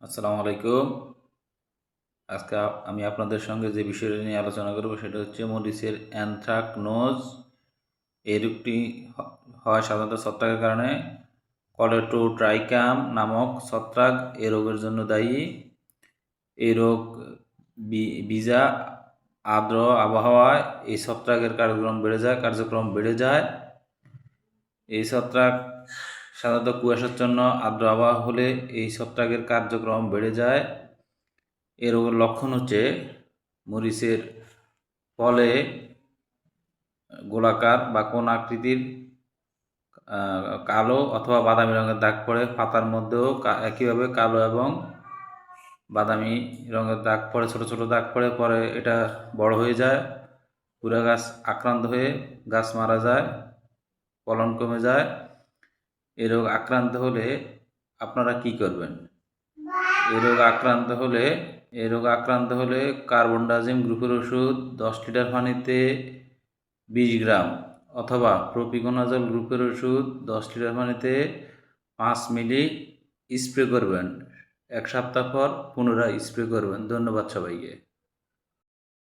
আসসালামু আলাইকুম। আজকে আমি আপনাদের সঙ্গে যে বিষয়টা নিয়ে আলোচনা করব সেটা হচ্ছে মরিচের অ্যানথ্রাকনোজ। এই রোগটি হয় সাধারণত ছত্রাকের কারণে। কলেটোট্রাইকাম নামক ছত্রাক এই রোগের জন্য দায়ী। এই রোগ ভিজা আর্দ্র আবহাওয়ায় এই ছত্রাকের কার্যক্রম বেড়ে যায়। এই ছত্রাক সাধারণত কুয়াশাচ্ছন্ন আর্দ্র আবহাওয়া হলে এই ছত্রাকের কার্যক্রম বেড়ে যায়। এই রোগের লক্ষণ হচ্ছে মরিচের ফলে গোলাকার বা কোন আকৃতির কালো অথবা বাদামি রঙের দাগ পড়ে। পাতার মধ্যেও একইভাবে কালো এবং বাদামি রঙের দাগ পড়ে, ছোট ছোট দাগ পড়ে। পরে এটা বড় হয়ে যায়, পুরা গাছ আক্রান্ত হয়ে গাছ মারা যায়, ফলন কমে যায়। এই রোগ আক্রান্ত হলে আপনারা কি করবেন? এই রোগ আক্রান্ত হলে কার্বনডাজিম গ্রুপের ওষুধ 10 লিটার পানিতে 20 গ্রাম অথবা প্রোপিকোনাজল গ্রুপের ওষুধ 10 লিটার পানিতে 5 মিলি স্প্রে করবেন। 1 সপ্তাহ পর পুনরায় স্প্রে করবেন। ধন্যবাদ সবাইকে।